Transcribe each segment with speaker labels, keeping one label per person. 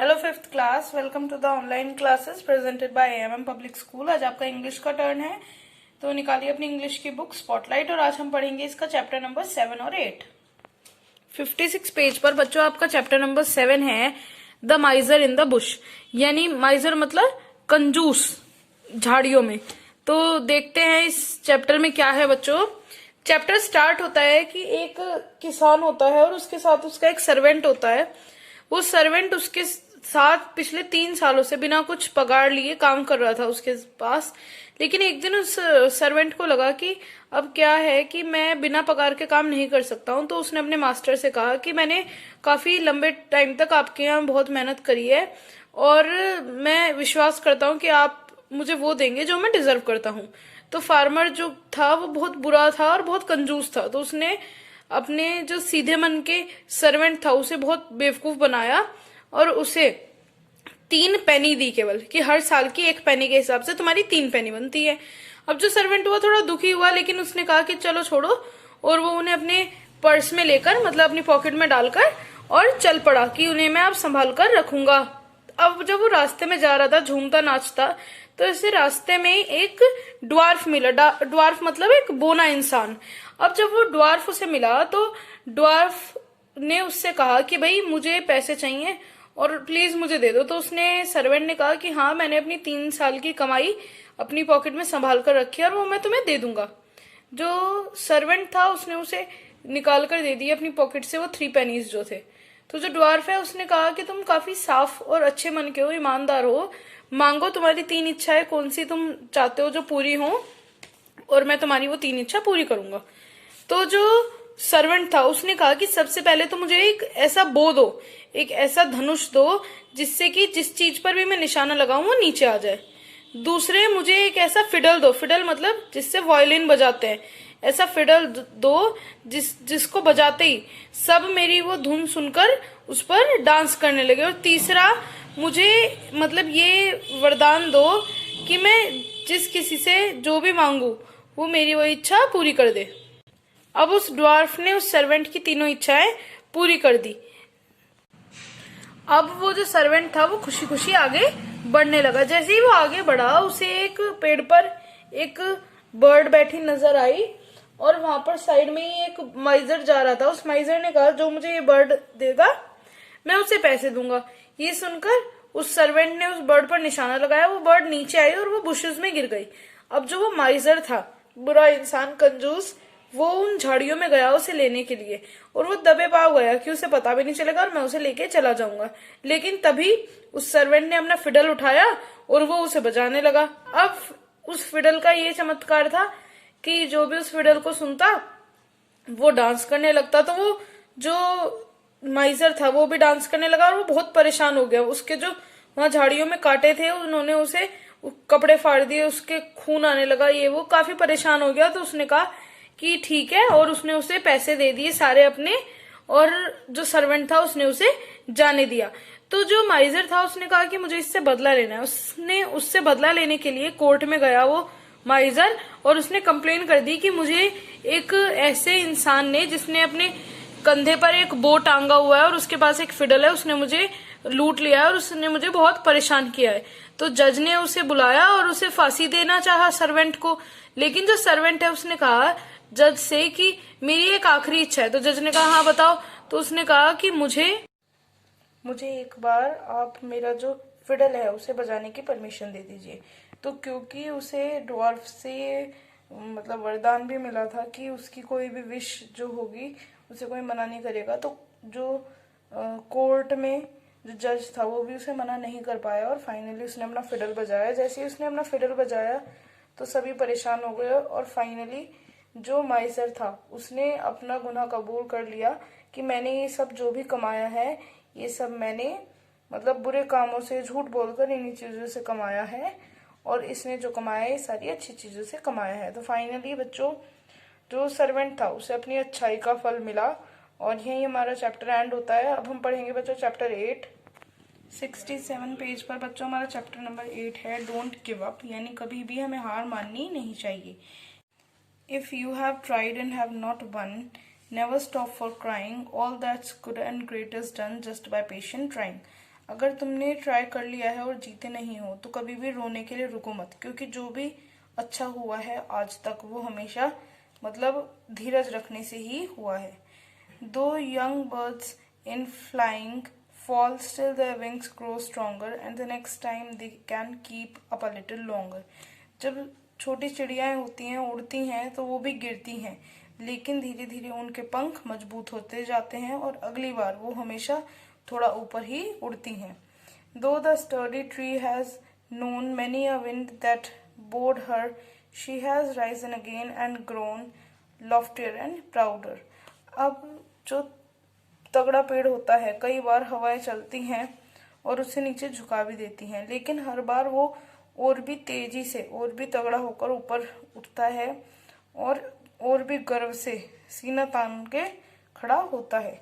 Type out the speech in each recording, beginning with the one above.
Speaker 1: Hello fifth class, welcome to the online classes presented by AMM public school. आज आपका English का turn है, तो निकालिए अपनी इंग्लिश की बुक स्पॉटलाइट और आज हम पढ़ेंगे इसका चैप्टर नंबर 7 और 8। 56 पेज पर बच्चों आपका चैप्टर नंबर 7 है द माइजर इन द बुश, यानी माइजर मतलब कंजूस झाड़ियों में। तो देखते हैं इस चैप्टर में क्या है बच्चों। चैप्टर स्टार्ट होता है कि एक किसान होता है और उसके साथ उसका एक सर्वेंट होता है। वो सर्वेंट उसके साथ पिछले 3 सालों से बिना कुछ पगार लिए काम कर रहा था उसके पास। लेकिन एक दिन उस सर्वेंट को लगा कि अब क्या है कि मैं बिना पगार के काम नहीं कर सकता हूँ। तो उसने अपने मास्टर से कहा कि मैंने काफी लंबे टाइम तक आपके यहाँ बहुत मेहनत करी है और मैं विश्वास करता हूँ कि आप मुझे वो देंगे जो मैं डिजर्व करता हूँ। तो फार्मर जो था वो बहुत बुरा था और बहुत कंजूस था। तो उसने अपने जो सीधे मन के सर्वेंट था उसे बहुत बेवकूफ बनाया और उसे 3 पेनी दी, केवल कि हर साल की 1 पेनी के हिसाब से तुम्हारी 3 पेनी बनती है। अब जो सर्वेंट हुआ थोड़ा दुखी हुआ, लेकिन उसने कहा कि चलो छोड़ो, और वो उन्हें अपने पर्स में लेकर मतलब अपनी पॉकेट में डालकर और चल पड़ा कि उन्हें मैं अब संभाल कर रखूंगा। अब जब वो रास्ते में जा रहा था झूमता नाचता, तो इसे रास्ते में एक ड्वार्फ मिला। ड्वार्फ मतलब एक बोना इंसान। अब जब वो ड्वार्फ उसे मिला तो ड्वार्फ ने उससे कहा कि भाई मुझे पैसे चाहिए और प्लीज मुझे दे दो। तो उसने सर्वेंट ने कहा कि हाँ, मैंने अपनी 3 साल की कमाई अपनी पॉकेट में संभाल कर रखी है और वो मैं तुम्हें दे दूंगा। जो सर्वेंट था उसने उसे निकाल कर दे दी अपनी पॉकेट से वो 3 पेनीज जो थे। तो जो ड्वार्फ है उसने कहा कि तुम काफी साफ और अच्छे मन के हो, ईमानदार हो, मांगो तुम्हारी 3 इच्छाएं कौन सी तुम चाहते हो जो पूरी हो, और मैं तुम्हारी वो 3 इच्छा पूरी करूंगा। तो जो सर्वेंट था उसने कहा कि सबसे पहले तो मुझे एक ऐसा बो दो, एक ऐसा धनुष दो जिससे कि जिस चीज पर भी मैं निशाना लगाऊं वो नीचे आ जाए। दूसरे, मुझे एक ऐसा फिडल दो, फिडल मतलब जिससे वायलिन बजाते हैं, ऐसा फिडल दो जिसको बजाते ही सब मेरी वो धुन सुनकर उस पर डांस करने लगे। और तीसरा, मुझे मतलब ये वरदान दो कि मैं जिस किसी से जो भी मांगू वो मेरी वो इच्छा पूरी कर दे। अब उस ड्वार्फ ने उस सर्वेंट की तीनों इच्छाएं पूरी कर दी। अब वो जो सर्वेंट था वो खुशी खुशी आगे बढ़ने लगा। जैसे ही वो आगे बढ़ा उसे एक पेड़ पर एक बर्ड बैठी नजर आई और वहां पर साइड में ही एक माइजर जा रहा था। उस माइजर ने कहा जो मुझे ये बर्ड देगा मैं उसे पैसे दूंगा। ये सुनकर उस सर्वेंट ने उस बर्ड पर निशाना लगाया, वो बर्ड नीचे आई और वो बुशेस में गिर गई। अब जो वो माइजर था, बुरा इंसान, कंजूस, वो उन झाड़ियों में गया उसे लेने के लिए और वो दबे पाव गया कि उसे पता भी नहीं चलेगा और मैं उसे लेके चला जाऊंगा। लेकिन तभी उस सर्वेंट ने अपना फिडल उठाया और वो उसे बजाने लगा। अब उस फिडल का ये चमत्कार था कि जो भी उस फिडल को सुनता वो डांस करने लगता। तो वो जो माइजर था वो भी डांस करने लगा और वो बहुत परेशान हो गया। उसके जो वहां झाड़ियों में कांटे थे उन्होंने उसे कपड़े फाड़ दिए, उसके खून आने लगा, ये वो काफी परेशान हो गया। तो उसने कहा कि ठीक है, और उसने उसे पैसे दे दिए सारे अपने, और जो सर्वेंट था उसने उसे जाने दिया। तो जो माइजर था उसने कहा कि मुझे इससे बदला लेना है। उसने उससे बदला लेने के लिए कोर्ट में गया वो माइजर, और उसने कंप्लेन कर दी कि मुझे एक ऐसे इंसान ने जिसने अपने कंधे पर एक बो टांगा हुआ है और उसके पास एक फिडल है, उसने मुझे लूट लिया है और उसने मुझे बहुत परेशान किया है। तो जज ने उसे बुलाया और उसे फांसी देना चाहा सर्वेंट को। लेकिन जो सर्वेंट है उसने कहा जज से कि मेरी एक आखिरी इच्छा है। तो जज ने कहा हाँ बताओ। तो उसने कहा कि मुझे एक बार आप मेरा जो फिडल है उसे बजाने की परमिशन दे दीजिए। तो क्योंकि उसे ड्वार्फ से मतलब वरदान भी मिला था कि उसकी कोई भी विश जो होगी उसे कोई मना नहीं करेगा, तो जो कोर्ट में जो जज था वो भी उसे मना नहीं कर पाया और फाइनली उसने अपना फिडल बजाया। जैसे ही उसने अपना फिडल बजाया तो सभी परेशान हो गए और फाइनली जो माइजर था उसने अपना गुनाह कबूल कर लिया कि मैंने ये सब जो भी कमाया है ये सब मैंने मतलब बुरे कामों से, झूठ बोलकर इन्हीं चीजों से कमाया है, और इसने जो कमाया है ये सारी अच्छी चीजों से कमाया है। तो फाइनली बच्चों जो सर्वेंट था उसे अपनी अच्छाई का फल मिला और यही हमारा चैप्टर एंड होता है। अब हम पढ़ेंगे बच्चों चैप्टर 8। 67 पेज पर बच्चों हमारा चैप्टर नंबर 8 है डोंट गिव अप, यानी कभी भी हमें हार माननी नहीं चाहिए। If you have tried and have not won, never stop for crying. All that's good and great is done just by patient trying. अगर तुमने ट्राई कर लिया है और जीते नहीं हो तो कभी भी रोने के लिए रुको मत, क्योंकि जो भी अच्छा हुआ है आज तक वो हमेशा मतलब धीरज रखने से ही हुआ है। दो young birds in flying fall still their wings grow stronger and the next time they can keep up a little longer। जब छोटी चिड़ियाएं होती हैं, उड़ती हैं, तो वो भी गिरती हैं, लेकिन धीरे धीरे उनके पंख मजबूत होते जाते हैं और अगली बार वो हमेशा थोड़ा ऊपर ही उड़ती हैं। Though the sturdy tree has known many a wind that bowed her, she has risen again and grown loftier and prouder। अब जो तगड़ा पेड़ होता है, कई बार हवाएं चलती हैं और उसे नीचे झुका भी देती हैं, लेकिन हर बार वो और भी तेजी से और भी तगड़ा होकर ऊपर उठता है और भी गर्व से सीना तान के खड़ा होता है।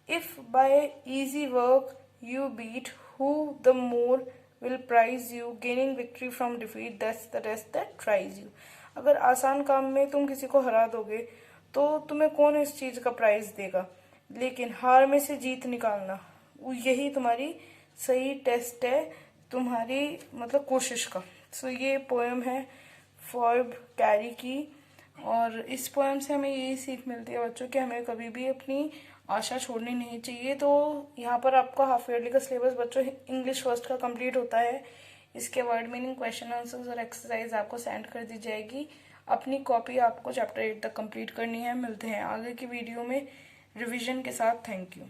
Speaker 1: If by easy work you beat who the more will prize you, gaining victory from defeat that's the test that tries you. अगर आसान काम में तुम किसी को हरा दोगे तो तुम्हें कौन इस चीज का प्राइज देगा, लेकिन हार में से जीत निकालना यही तुम्हारी सही टेस्ट है तुम्हारी मतलब कोशिश का। सो ये पोएम है फॉयब कैरी की, और इस पोएम से हमें यही सीख मिलती है बच्चों कि हमें कभी भी अपनी आशा छोड़नी नहीं चाहिए। तो यहाँ पर आपका हाफ ईयरली का सिलेबस बच्चों इंग्लिश फर्स्ट का कंप्लीट होता है। इसके वर्ड मीनिंग, क्वेश्चन आंसर्स और एक्सरसाइज आपको सेंड कर दी जाएगी। अपनी कॉपी आपको चैप्टर 8 तक कंप्लीट करनी है। मिलते हैं आगे की वीडियो में रिवीजन के साथ। Thank you.